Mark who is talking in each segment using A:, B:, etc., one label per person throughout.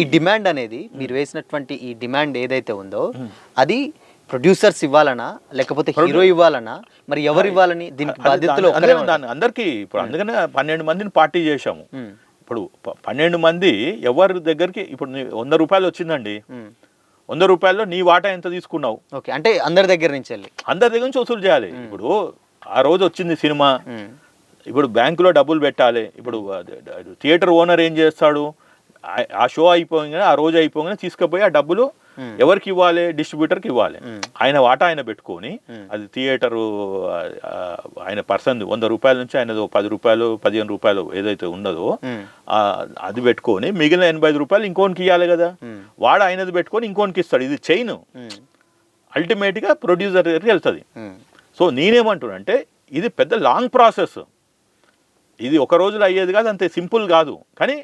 A: ఈ డిమాండ్ అనేది మీరు వేసినటువంటి ఈ డిమాండ్ ఏదైతే ఉందో అది ప్రొడ్యూసర్స్ ఇవ్వాలనా లేకపోతే హీరో ఇవ్వాలనా మరి ఎవరు ఇవ్వాలని దీనికి బాధ్యతలు
B: అందరికీ ఇప్పుడు అందుకనే 12 మందిని పార్టీ చేశాము. ఇప్పుడు 12 మంది ఎవరి దగ్గరికి ఇప్పుడు 100 రూపాయలు వచ్చిందండి, 100 రూపాయల్లో నీ వాటా ఎంత తీసుకున్నావు?
A: ఓకే, అంటే అందరి దగ్గర నుంచి
B: వసూలు చేయాలి. ఇప్పుడు ఆ రోజు వచ్చింది సినిమా, ఇప్పుడు బ్యాంకులో డబ్బులు పెట్టాలి. ఇప్పుడు థియేటర్ ఓనర్ ఏం చేస్తాడు, ఆ షో అయిపోగానే ఆ రోజు అయిపోగానే తీసుకుపోయి ఆ డబ్బులు ఎవరికి ఇవ్వాలి? డిస్ట్రిబ్యూటర్కి ఇవ్వాలి. ఆయన వాటా ఆయన పెట్టుకొని అది థియేటరు ఆయన పర్సన్ 100 రూపాయల నుంచి ఆయన 10 రూపాయలు 15 రూపాయలు ఏదైతే ఉన్నదో అది పెట్టుకొని మిగిలిన 85 రూపాయలు ఇంకోనికి ఇవ్వాలి కదా. వాడు ఆయనది పెట్టుకొని ఇంకోనికి ఇస్తాడు. ఇది చైన్ అల్టిమేట్గా ప్రొడ్యూసర్ దగ్గరికి వెళ్తుంది. సో నేనేమంటున్నానంటే ఇది పెద్ద లాంగ్ ప్రాసెస్. ఇది ఒక రోజులో అయ్యేది కాదు, అంతే సింపుల్ కాదు. కానీ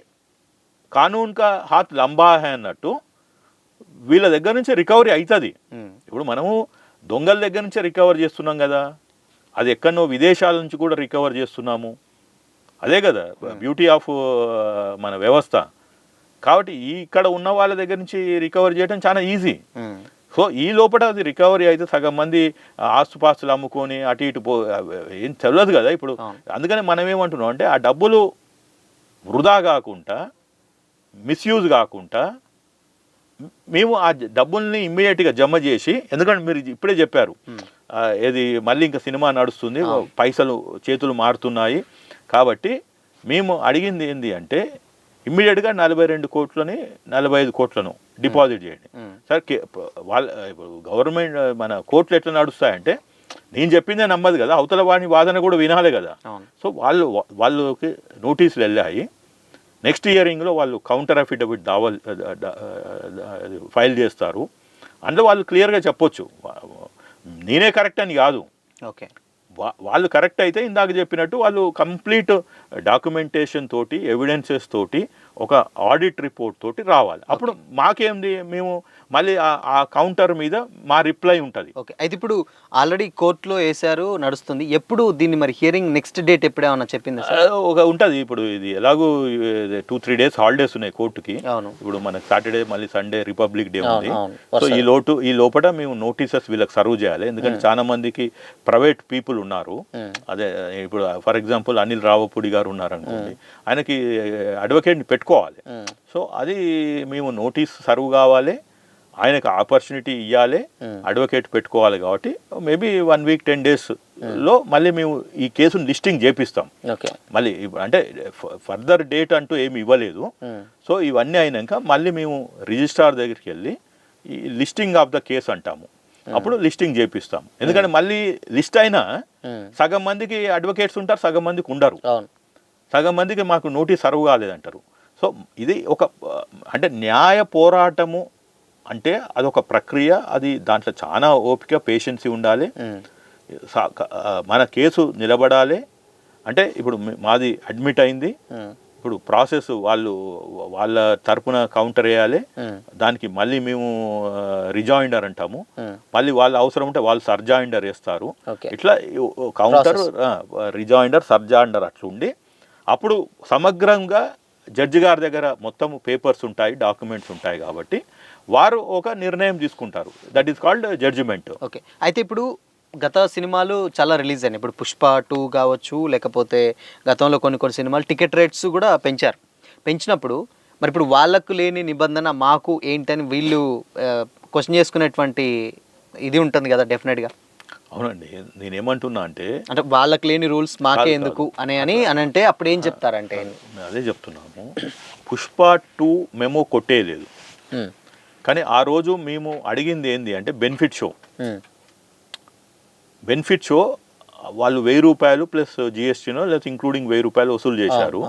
B: కానూన్ కా హాత్ లంబా హై అన్నట్టు వీళ్ళ దగ్గర నుంచి రికవరీ అవుతుంది. ఇప్పుడు మనము దొంగల దగ్గర నుంచే రికవర్ చేస్తున్నాం కదా, అది ఎక్కడనో విదేశాల నుంచి కూడా రికవర్ చేస్తున్నాము. అదే కదా బ్యూటీ ఆఫ్ మన వ్యవస్థ. కాబట్టి ఇక్కడ ఉన్న వాళ్ళ దగ్గర నుంచి రికవర్ చేయడం చాలా ఈజీ. సో ఈ లోపల అది రికవరీ అయితే సగం మంది ఆస్తుపాస్తులు అమ్ముకొని అటు ఇటు ఏం తెలియదు కదా ఇప్పుడు. అందుకని మనం ఏమంటున్నాం అంటే ఆ డబ్బులు వృధా కాకుండా, మిస్యూజ్ కాకుండా మేము ఆ డబ్బుల్ని ఇమ్మీడియట్గా జమ చేసి, ఎందుకంటే మీరు ఇప్పుడే చెప్పారు ఏది మళ్ళీ ఇంకా సినిమా నడుస్తుంది, పైసలు చేతులు మారుతున్నాయి కాబట్టి మేము అడిగింది ఏంది అంటే ఇమ్మీడియట్గా 42 కోట్లని 45 కోట్లను డిపాజిట్ చేయండి. సరే వాళ్ళ గవర్నమెంట్ మన కోర్టులు ఎట్లా నడుస్తాయంటే నేను చెప్పిందే నమ్మదు కదా, అవతల వాడిని వాదన కూడా వినాలి కదా. సో వాళ్ళకి నోటీసులు వెళ్ళాయి. నెక్స్ట్ ఇయరింగ్లో వాళ్ళు కౌంటర్ అఫిడవిట్ ఫైల్ చేస్తారు. అందులో వాళ్ళు క్లియర్గా చెప్పొచ్చు నేనే కరెక్ట్ అని కాదు.
A: ఓకే,
B: వాళ్ళు కరెక్ట్ అయితే ఇందాక చెప్పినట్టు వాళ్ళు కంప్లీట్ డాక్యుమెంటేషన్ తోటి, ఎవిడెన్సెస్ తోటి, ఒక ఆడిట్ రిపోర్ట్ తోటి రావాలి. అప్పుడు మాకేంది, మేము మళ్ళీ ఆ కౌంటర్ మీద మా రిప్లై ఉంటుంది.
A: ఓకే, అయితే ఇప్పుడు ఆల్రెడీ కోర్టులో వేశారు, నడుస్తుంది. ఎప్పుడు దీన్ని మరి హియరింగ్ నెక్స్ట్ డేట్ ఎప్పుడేమన్నా చెప్పింది?
B: ఒక ఉంటుంది. ఇప్పుడు ఇది ఎలాగూ 2-3 డేస్ హాలిడేస్ ఉన్నాయి కోర్టుకి. ఇప్పుడు మనకి సాటర్డే మళ్ళీ సండే రిపబ్లిక్ డే ఉంది. సో ఈ లోపల మేము నోటీసెస్ వీళ్ళకి సర్వ్ చేయాలి. ఎందుకంటే చాలా మందికి ప్రైవేట్ పీపుల్ ఉన్నారు. అదే ఇప్పుడు ఫర్ ఎగ్జాంపుల్ అనిల్ రావపూడి గారు ఉన్నారు అనుకోండి, ఆయనకి అడ్వకేట్ని పెట్టుకోవాలి. సో అది మేము నోటీస్ సర్వ్ కావాలి, ఆయనకు ఆపర్చునిటీ ఇవ్వాలి, అడ్వకేట్ పెట్టుకోవాలి. కాబట్టి మేబీ 1 వీక్ 10 డేస్లో మళ్ళీ మేము ఈ కేసును లిస్టింగ్ చేపిస్తాం. మళ్ళీ అంటే ఫర్దర్ డేట్ అంటూ ఏమి ఇవ్వలేదు. సో ఇవన్నీ అయినాక మళ్ళీ మేము రిజిస్ట్రార్ దగ్గరికి వెళ్ళి ఈ లిస్టింగ్ ఆఫ్ ద కేసు అంటాము. అప్పుడు లిస్టింగ్ చేపిస్తాం. ఎందుకంటే మళ్ళీ లిస్ట్ అయినా సగం మందికి అడ్వకేట్స్ ఉంటారు, సగం మందికి ఉండరు. సగం మందికి మాకు నోటీస్ సర్వ్ కాలేదంటారు. సో ఇది ఒక అంటే న్యాయ పోరాటము అంటే అదొక ప్రక్రియ. అది దాంట్లో చాలా ఓపిక, పేషెన్సీ ఉండాలి. మన కేసు నిలబడాలి. అంటే ఇప్పుడు మాది అడ్మిట్ అయింది, ఇప్పుడు ప్రాసెస్ వాళ్ళ తరపున కౌంటర్ వేయాలి. దానికి మళ్ళీ మేము రిజాయిండర్ అంటాము. మళ్ళీ వాళ్ళు అవసరం ఉంటే వాళ్ళు సర్జాయిండర్ వేస్తారు. ఇట్లా కౌంటర్, రిజాయిండర్, సర్జాయిండర్ అట్లుండి అప్పుడు సమగ్రంగా జడ్జి గారి దగ్గర మొత్తం పేపర్స్ ఉంటాయి, డాక్యుమెంట్స్ ఉంటాయి. కాబట్టి వారు ఒక నిర్ణయం తీసుకుంటారు. That is called judgement.
A: Okay, అయితే ఇప్పుడు గత సినిమాలు చాలా రిలీజ్ అయినాయి. ఇప్పుడు పుష్ప 2 కావచ్చు, లేకపోతే గతంలో కొన్ని సినిమాలు టికెట్ రేట్స్ కూడా పెంచినప్పుడు మరి ఇప్పుడు వాళ్ళకు లేని నిబంధన మాకు ఏంటని వీళ్ళు క్వశ్చన్ చేసుకునేటువంటి ఇది ఉంటుంది కదా డెఫినెట్గా.
B: అవునండి, నేనేమంటున్నా అంటే
A: వాళ్ళకి లేని రూల్స్ మాకే ఎందుకు అని అంటే అప్పుడు ఏం చెప్తారంటే
B: అదే చెప్తున్నాము. పుష్ప 2 మెమో కొట్టేయలేదు. కానీ ఆ రోజు మేము అడిగింది ఏంది అంటే బెనిఫిట్ షో వాళ్ళు 1000 రూపాయలు ప్లస్ జిఎస్టీనో లేదా ఇంక్లూడింగ్ 1000 రూపాయలు వసూలు చేశారు.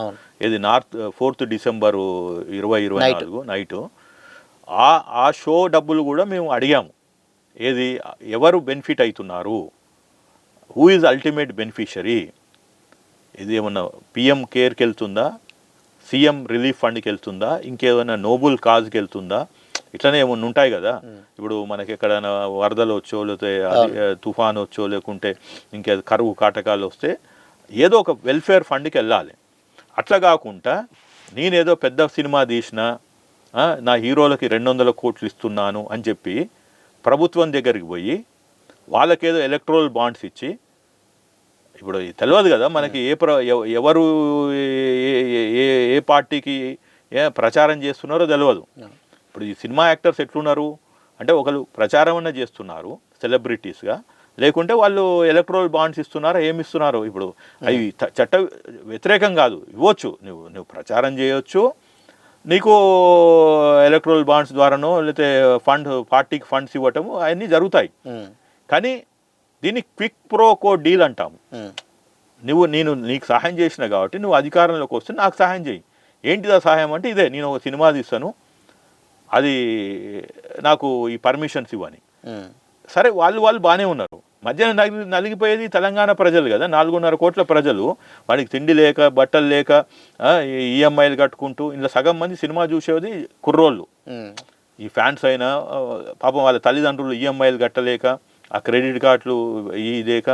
B: ఇది 4th డిసెంబర్ 2024 నైట్. ఆ షో డబ్బులు కూడా మేము అడిగాము. ఏది ఎవరు బెనిఫిట్ అవుతున్నారు, హూ ఈజ్ అల్టిమేట్ బెనిఫిషరీ, ఇది ఏమన్నా పిఎం కేర్కి వెళ్తుందా, సీఎం రిలీఫ్ ఫండ్కి వెళ్తుందా, ఇంకేమైనా నోబుల్ కాజ్కి వెళ్తుందా, ఇట్లనే ఏమన్నా ఉంటాయి కదా. ఇప్పుడు మనకి ఎక్కడైనా వరదలు వచ్చో, లేకపోతే తుఫాన్ వచ్చో, లేకుంటే ఇంకే కరువు కాటకాలు వస్తే ఏదో ఒక వెల్ఫేర్ ఫండ్కి వెళ్ళాలి. అట్లా కాకుండా నేనేదో పెద్ద సినిమా తీసిన నా హీరోలకి 200 కోట్లు ఇస్తున్నాను అని చెప్పి ప్రభుత్వం దగ్గరికి పోయి వాళ్ళకేదో ఎలక్ట్రల్ బాండ్స్ ఇచ్చి, ఇప్పుడు తెలియదు కదా మనకి ఎవరు ఏ పార్టీకి ప్రచారం చేస్తున్నారో తెలియదు. ఇప్పుడు ఈ సినిమా యాక్టర్స్ ఎట్లున్నారు అంటే ఒకరు ప్రచారం అన్న చేస్తున్నారు సెలబ్రిటీస్గా, లేకుంటే వాళ్ళు ఎలక్ట్రల్ బాండ్స్ ఇస్తున్నారా ఏమి ఇస్తున్నారు. ఇప్పుడు అవి చట్ట వ్యతిరేకం కాదు, ఇవ్వచ్చు, నువ్వు ప్రచారం చేయొచ్చు, నీకు ఎలక్ట్రల్ బాండ్స్ ద్వారానో లేకపోతే పార్టీకి ఫండ్స్ ఇవ్వటము అవన్నీ జరుగుతాయి. కానీ దీన్ని క్విక్ ప్రోకో డీల్ అంటాము. నీకు సహాయం చేసిన కాబట్టి నువ్వు అధికారంలోకి వస్తే నాకు సహాయం చేయి. ఏంటిదా సహాయం అంటే ఇదే, నేను ఒక సినిమా తీస్తాను, అది నాకు ఈ పర్మిషన్స్ ఇవ్వని. సరే, వాళ్ళు బాగానే ఉన్నారు. మధ్యాహ్నం నలిగిపోయేది తెలంగాణ ప్రజలు కదా, 4.5 కోట్ల ప్రజలు. వాడికి తిండి లేక బట్టలు లేక ఈఎంఐలు కట్టుకుంటూ ఇందులో సగం మంది సినిమా చూసేది కుర్రోళ్ళు. ఈ ఫ్యాన్స్ అయినా పాపం వాళ్ళ తల్లిదండ్రులు ఈఎంఐలు కట్టలేక, ఆ క్రెడిట్ కార్డులు లేక,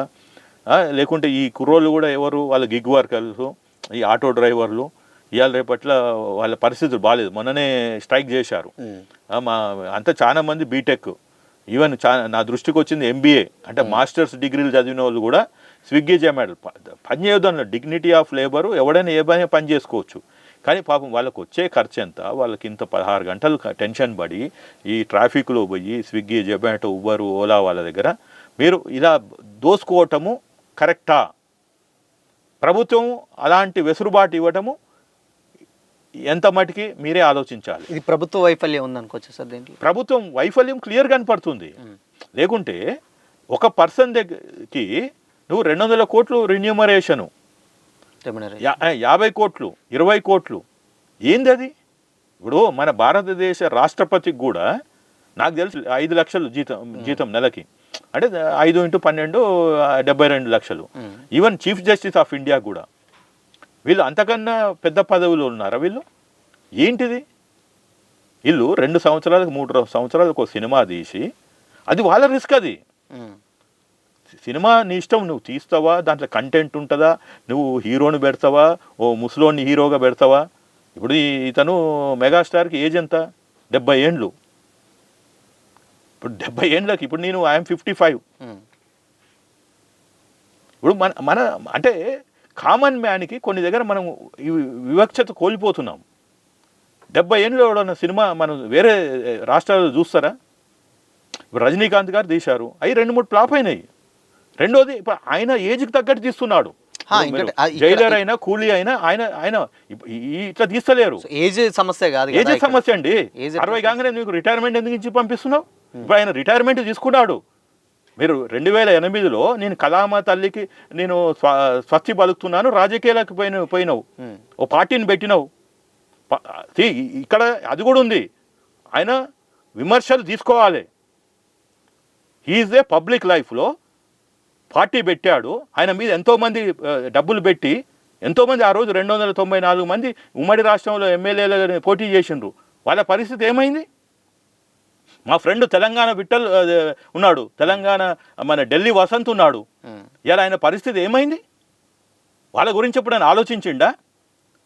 B: లేకుంటే ఈ కుర్రోళ్ళు కూడా ఎవరు వాళ్ళ గిగ్ వర్కర్స్, ఈ ఆటో డ్రైవర్లు, ఇవాళ రేపట్ల వాళ్ళ పరిస్థితులు బాగాలేదు. మొన్ననే స్ట్రైక్ చేశారు. అంతా చాలా మంది బీటెక్, ఈవెన్ నా దృష్టికి వచ్చింది ఎంబీఏ అంటే మాస్టర్స్ డిగ్రీలు చదివిన వాళ్ళు కూడా స్విగ్గీ జొమాటో పని చేయొద్దు. డిగ్నిటీ ఆఫ్ లేబరు, ఎవడైనా ఏ పని చేసుకోవచ్చు. కానీ పాపం వాళ్ళకు వచ్చే ఖర్చు ఎంత, వాళ్ళకి ఇంత 16 గంటలు టెన్షన్ పడి ఈ ట్రాఫిక్లో పోయి స్విగ్గీ జొమాటో ఉబరు ఓలా వాళ్ళ దగ్గర మీరు ఇలా దోసుకోవటము కరెక్టా? ప్రభుత్వం అలాంటి వెసులుబాటు ఇవ్వటము ఎంత మటుకి మీరే ఆలోచించాలి.
A: ఇది ప్రభుత్వ వైఫల్యం ఉందనుకోవచ్చు సార్. దీంట్లో ప్రభుత్వం
B: వైఫల్యం క్లియర్ కనపడుతుంది. లేకుంటే ఒక పర్సన్ దగ్గరికి నువ్వు 200 కోట్లు రిన్యూమరేషను, 50 కోట్లు 20 కోట్లు ఏంది అది? ఇప్పుడు మన భారతదేశ రాష్ట్రపతికి కూడా నాకు తెలిసి 5 లక్షలు జీతం నెలకి, అంటే 5 × 12 72 లక్షలు. Even chief justice of India కూడా వీళ్ళు అంతకన్నా పెద్ద పదవులు ఉన్నారా వీళ్ళు? ఏంటిది? వీళ్ళు 2 సంవత్సరాలకు 3 సంవత్సరాలకు ఒక సినిమా తీసి, అది వాళ్ళ రిస్క్. అది సినిమా నీ ఇష్టం, నువ్వు తీస్తావా, దాంట్లో కంటెంట్ ఉంటుందా, నువ్వు హీరోని పెడతావా, ఓ ముసలోని హీరోగా పెడతావా. ఇప్పుడు ఇతను మెగాస్టార్కి ఏజ్ ఎంత? 70 ఏండ్లు. ఇప్పుడు 70 ఏండ్లకి ఇప్పుడు నేను ఐఎమ్ 55. ఇప్పుడు మన అంటే కామన్ మ్యాన్కి కొన్ని దగ్గర మనం వివక్షత కోల్పోతున్నాం. 70 ఏళ్ళలో ఉన్న సినిమా మనం వేరే రాష్ట్రాల్లో చూస్తారా? ఇప్పుడు రజనీకాంత్ గారు తీశారు, అవి 2-3 ఫ్లాప్ అయినాయి. రెండోది ఇప్పుడు ఆయన ఏజ్కి తగ్గట్టు తీస్తున్నాడు. జైలర్ అయినా కూలీ అయినా ఆయన ఇట్లా తీస్తలేరు.
A: ఏజ్ సమస్య కాదు,
B: ఏజ్ సమస్య అండి. 60 కాగానే నీకు రిటైర్మెంట్ ఎందుకు ఇచ్చి పంపిస్తున్నావు? ఇప్పుడు ఆయన రిటైర్మెంట్ తీసుకున్నాడు. మీరు 2008లో నేను కలామా తల్లికి నేను స్వస్తి పలుకుతున్నాను, రాజకీయాలకు పోయినావు, ఓ పార్టీని పెట్టినావు. ఇక్కడ అది కూడా ఉంది. ఆయన విమర్శలు తీసుకోవాలి. హీఈస్ ఏ పబ్లిక్ లైఫ్లో పార్టీ పెట్టాడు. ఆయన మీద ఎంతోమంది డబ్బులు పెట్టి ఎంతోమంది ఆ రోజు 294 మంది ఉమ్మడి రాష్ట్రంలో ఎమ్మెల్యేలు పోటీ చేసిండ్రు. వాళ్ళ పరిస్థితి ఏమైంది? మా ఫ్రెండ్ తెలంగాణ విఠల్ ఉన్నాడు, తెలంగాణ మన ఢిల్లీ వసంత్ ఉన్నాడు. ఇలా ఆయన పరిస్థితి ఏమైంది? వాళ్ళ గురించి ఎప్పుడైనా ఆలోచించిండా?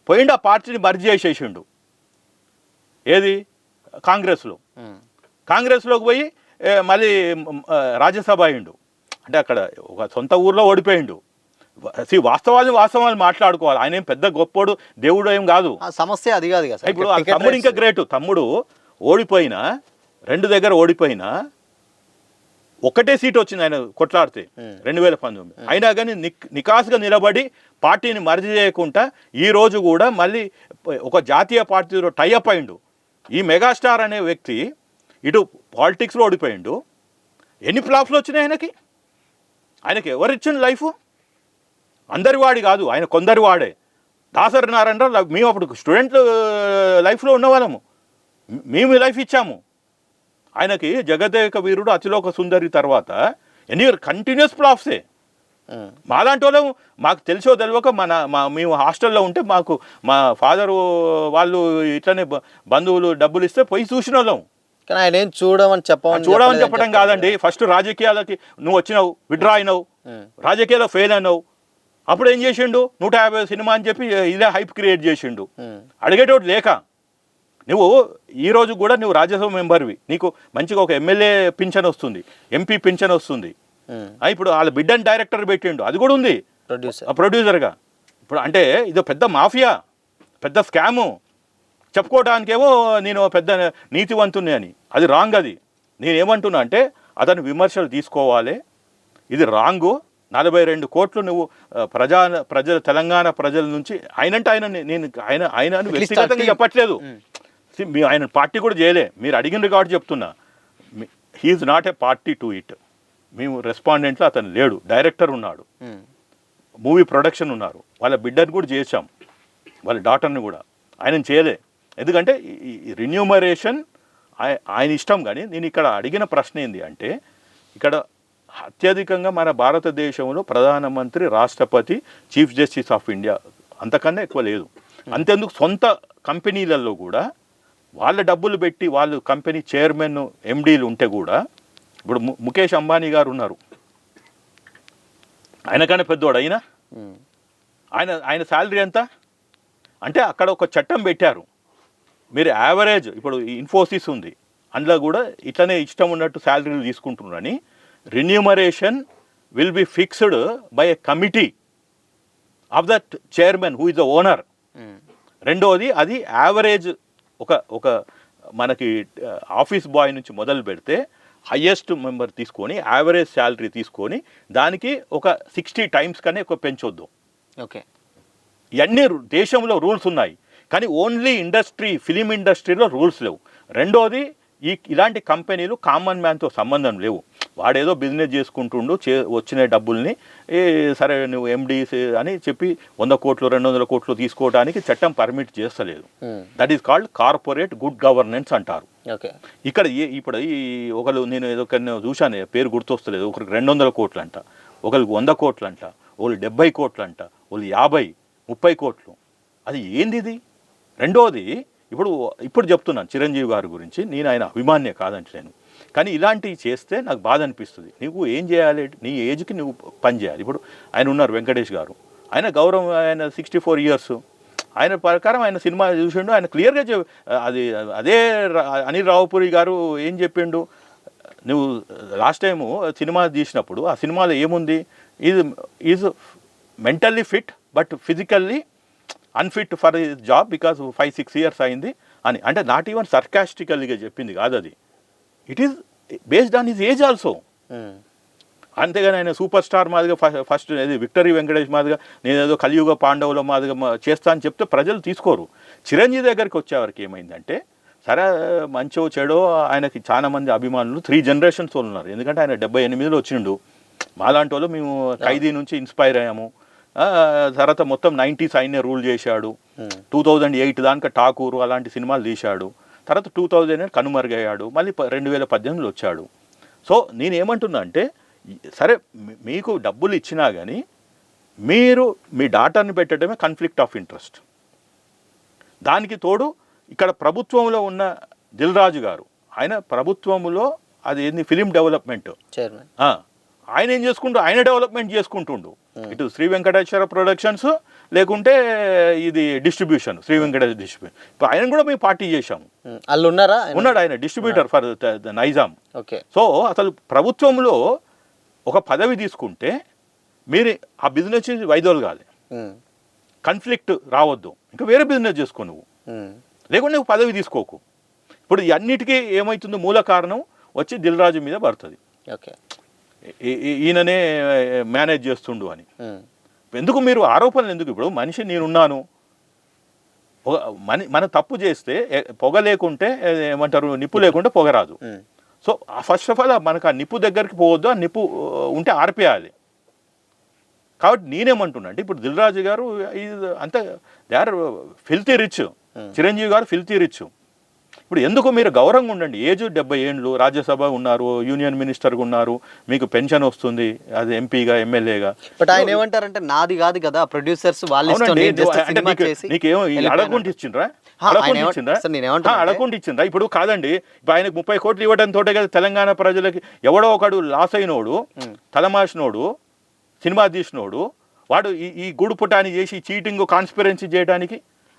B: పోయిండు, ఆ పార్టీని మర్జీ చేసేసిండు. ఏది? కాంగ్రెస్లోకి పోయి మళ్ళీ రాజ్యసభ అయిండు. అంటే అక్కడ ఒక సొంత ఊర్లో ఓడిపోయిండు. వాస్తవాలు మాట్లాడుకోవాలి. ఆయన ఏం పెద్ద గొప్పోడు దేవుడు ఏం కాదు.
A: సమస్య అది కాదు కదా.
B: ఇప్పుడు తమ్ముడు ఇంకా గ్రేట్. తమ్ముడు ఓడిపోయినా, 2 దగ్గర ఓడిపోయినా ఒకటే సీట్ వచ్చింది ఆయన కొట్లాడితే 2019. అయినా కానీ నికాస్గా నిలబడి పార్టీని మర్జీ చేయకుండా ఈ రోజు కూడా మళ్ళీ ఒక జాతీయ పార్టీలో టైఅప్ అయిండు. ఈ మెగాస్టార్ అనే వ్యక్తి ఇటు పాలిటిక్స్లో ఓడిపోయిండు. ఎన్ని ఫ్లాప్స్లు వచ్చినాయి ఆయనకి ఎవరిచ్చిన లైఫ్? అందరి వాడి కాదు, ఆయన కొందరి వాడే. దాసరి నారాయణ మేము అప్పుడు స్టూడెంట్ లైఫ్లో ఉన్నవాళ్ళము, మేము లైఫ్ ఇచ్చాము ఆయనకి. జగదేక వీరుడు, అతిలోక సుందరి తర్వాత ఎన్ని కంటిన్యూస్ ఫ్లాప్సే. మాలాంటి వాళ్ళం మాకు తెలిసో తెలియక మేము హాస్టల్లో ఉంటే మాకు మా ఫాదరు వాళ్ళు ఇట్లనే బంధువులు డబ్బులు ఇస్తే పోయి చూసిన వాళ్ళం.
A: కానీ ఆయన ఏం చూడమని
B: చెప్పడం కాదండి. ఫస్ట్ రాజకీయాలకి నువ్వు వచ్చినావు, విడ్రా అయినావు, రాజకీయాల్లో ఫెయిల్ అయినావు. అప్పుడు ఏం చేసిండు? 150 సినిమా అని చెప్పి ఇదే హైప్ క్రియేట్ చేసిండు. అడిగేటోడు లేక. నువ్వు ఈరోజు కూడా నువ్వు రాజ్యసభ మెంబర్వి, నీకు మంచిగా ఒక ఎమ్మెల్యే పింఛన్ వస్తుంది, ఎంపీ పింఛన్ వస్తుంది. ఇప్పుడు వాళ్ళ బిడ్డని డైరెక్టర్ పెట్టిండు, అది కూడా ఉంది ప్రొడ్యూసర్గా. ఇప్పుడు అంటే ఇదో పెద్ద మాఫియా, పెద్ద స్కాము. చెప్పుకోవడానికేమో నేను పెద్ద నీతివంతుని అని, అది రాంగ్. అది నేనేమంటున్నా అంటే అతను విమర్శలు తీసుకోవాలి, ఇది రాంగు. 42 కోట్లు నువ్వు ప్రజల తెలంగాణ ప్రజల నుంచి ఆయనంటే ఆయన వ్యక్తిగతంగా చెప్పట్లేదు, ఆయన పార్టీ కూడా చేయలే, మీరు అడిగిన కాబట్టి చెప్తున్నా. He is not a party to it. మేము రెస్పాండెంట్లో అతను లేడు, డైరెక్టర్ ఉన్నాడు, మూవీ ప్రొడక్షన్ ఉన్నారు, వాళ్ళ బిడ్డని కూడా చేశాం, వాళ్ళ డాటర్ని కూడా. ఆయన చేయలే, ఎందుకంటే రిన్యూమరేషన్ ఆయన ఇష్టం. కానీ నేను ఇక్కడ అడిగిన ప్రశ్న ఏంది అంటే, ఇక్కడ అత్యధికంగా మన భారతదేశంలో ప్రధానమంత్రి, రాష్ట్రపతి, చీఫ్ జస్టిస్ ఆఫ్ ఇండియా, అంతకన్నా ఎక్కువ లేదు. అంతేందుకు సొంత కంపెనీలలో కూడా వాళ్ళ డబ్బులు పెట్టి వాళ్ళు కంపెనీ చైర్మన్, ఎండీలు ఉంటే కూడా, ఇప్పుడు ముఖేష్ అంబానీ గారు ఉన్నారు, ఆయనకన్నా పెద్దోడు ఆయన శాలరీ ఎంత అంటే, అక్కడ ఒక చట్టం పెట్టారు, మీరు యావరేజ్, ఇప్పుడు ఇన్ఫోసిస్ ఉంది, అందులో కూడా ఇట్లనే ఇష్టం ఉన్నట్టు శాలరీలు తీసుకుంటున్నారని. Remuneration will be fixed by a committee of that chairman who is the owner. రెండోది, అది యావరేజ్ ఒక మనకి ఆఫీస్ బాయ్ నుంచి మొదలు పెడితే హయ్యెస్ట్ మెంబర్ తీసుకొని యావరేజ్ శాలరీ తీసుకొని దానికి ఒక 60 టైమ్స్ కన్నా ఎక్కువ పెంచొద్దు.
A: ఓకే,
B: ఇవన్నీ దేశంలో రూల్స్ ఉన్నాయి, కానీ ఓన్లీ ఫిలిం ఇండస్ట్రీలో రూల్స్ లేవు. రెండోది, ఇలాంటి కంపెనీలు కామన్ మ్యాన్తో సంబంధం లేవు. వాడేదో బిజినెస్ చేసుకుంటుండు, వచ్చిన డబ్బుల్ని సరే నువ్వు ఎండీస్ అని చెప్పి 100 కోట్లు 200 కోట్లు తీసుకోవడానికి చట్టం పర్మిట్ చేస్తలేదు. That is called corporate good governance అంటారు. ఇక్కడ ఇప్పుడు ఒకరు, నేను ఏదో చూశాను, పేరు గుర్తొస్తలేదు, ఒకరికి 200 కోట్లు అంట, ఒకరికి 100 కోట్లు అంట, వాళ్ళు 70 కోట్లు అంట, వాళ్ళు 50, 30 కోట్లు. అది ఏంది ఇది? రెండోది, ఇప్పుడు చెప్తున్నాను చిరంజీవి గారి గురించి, నేను ఆయన అభిమాన్యే కాదంటలేను, కానీ ఇలాంటివి చేస్తే నాకు బాధ అనిపిస్తుంది. నీకు ఏం చేయాలి, నీ ఏజ్కి నువ్వు పని చేయాలి. ఇప్పుడు ఆయన ఉన్నారు వెంకటేష్ గారు, ఆయన గౌరవం, ఆయన 64 ఇయర్స్, ఆయన ప్రకారం ఆయన సినిమా చూసిండు, ఆయన క్లియర్గా అదే అనిల్ రావుపూరి గారు ఏం చెప్పిండు, నువ్వు లాస్ట్ టైము సినిమా తీసినప్పుడు ఆ సినిమాలో ఏముంది, is mentally fit but physically unfit for his job because 5-6 years అయింది అని. అంటే నాట్ ఈవెన్ సర్కాస్టికల్గా చెప్పింది కాదు అది, it is based on his age also. అంతేగాని ఆయన super star Madiga first victory Venkatesh Madiga నేనేదో కలియుగ పాండవుల మాదిగా చేస్తా అని చెప్తే ప్రజలు తీసుకోరు. చిరంజీవి దగ్గరికి వచ్చేవారికి ఏమైందంటే, సరే మంచో చెడో ఆయనకి చాలా మంది అభిమానులు 3 జనరేషన్స్ వాళ్ళు ఉన్నారు. ఎందుకంటే ఆయన 78లో వచ్చిండు, మాలాంటి వాళ్ళు మేము ఖైదీ నుంచి ఇన్స్పైర్ అయ్యాము. తర్వాత మొత్తం 90s ఆయనే రూల్ చేశాడు. 2008 దాకా ఠాకూరు అలాంటి సినిమాలు తీశాడు. తర్వాత 2000 కనుమరుగయ్యాడు, మళ్ళీ 2018లో వచ్చాడు. సో నేనేమంటున్నా అంటే, సరే మీకు డబ్బులు ఇచ్చినా కానీ మీరు మీ డాటాని పెట్టడమే కాన్ఫ్లిక్ట్ ఆఫ్ ఇంట్రెస్ట్. దానికి తోడు ఇక్కడ ప్రభుత్వంలో ఉన్న దిల్ రాజు గారు, ఆయన ప్రభుత్వంలో అది ఏంది ఫిలిం డెవలప్మెంట్ చైర్మన్, ఆయన ఏం చేసుకుంటూ ఆయన డెవలప్మెంట్ చేసుకుంటుండు. ఇటు శ్రీ వెంకటేశ్వర ప్రొడక్షన్స్, లేకుంటే ఇది డిస్ట్రిబ్యూషన్, శ్రీ వెంకటేశ్వర డిస్ట్రిబ్యూషన్. ఇప్పుడు ఆయన కూడా మేము పార్టీ చేశాము, ఉన్నాడు ఆయన డిస్ట్రిబ్యూటర్ ఫర్ నైజాం. సో అసలు ప్రభుత్వంలో ఒక పదవి తీసుకుంటే మీరు ఆ బిజినెస్ వైదోలు కాదు, కాన్ఫ్లిక్ట్ రావద్దు, ఇంకా వేరే బిజినెస్ చేసుకో నువ్వు, లేకుంటే నువ్వు పదవి తీసుకోకు. ఇప్పుడు అన్నిటికీ ఏమవుతుందో మూల కారణం వచ్చి దిల్ రాజు మీద పడుతుంది, ఈయననే మేనేజ్ చేస్తుండు అని. ఎందుకు మీరు ఆరోపణలు ఎందుకు? ఇప్పుడు మనిషి నేనున్నాను, మన తప్పు చేస్తే పొగ లేకుంటే ఏమంటారు, నిప్పు లేకుంటే పొగ రాదు. సో ఫస్ట్ ఆఫ్ ఆల్ మనకు ఆ నిప్పు దగ్గరికి పోవద్దు, ఆ నిప్పు ఉంటే ఆర్పేయాలి. కాబట్టి నేనేమంటున్నా అంటే, ఇప్పుడు దిల్ రాజు గారు అంత they are filthy rich, Chiranjeevi గారు ఫిల్తీ రిచ్. ఇప్పుడు ఎందుకు మీరు గౌరవంగా ఉండండి, ఏజ్ 70 ఏళ్ళు, రాజ్యసభ ఉన్నారు, యూనియన్ మినిస్టర్గా ఉన్నారు, మీకు పెన్షన్ వస్తుంది, అది ఎంపీగా ఎమ్మెల్యేగా.
A: బట్ ఆయన ఏమంటారంటే, నాది కాదు కదా ప్రొడ్యూసర్స్ వాళ్ళు
B: నీకేమో అడగకుండా ఇచ్చిండ్రా, అడగకుండా ఇచ్చిండ్రా. ఇప్పుడు కాదండి, ఇప్పుడు ఆయనకు 30 కోట్లు ఇవ్వడం తోటే కదా తెలంగాణ ప్రజలకి ఎవడో ఒకడు లాస్ అయినోడు, తలమాసినోడు, సినిమా తీసినోడు, వాడు ఈ గుడు పుటాన్ని చేసి చీటింగ్ కాన్స్పిరెన్సీ చేయడానికి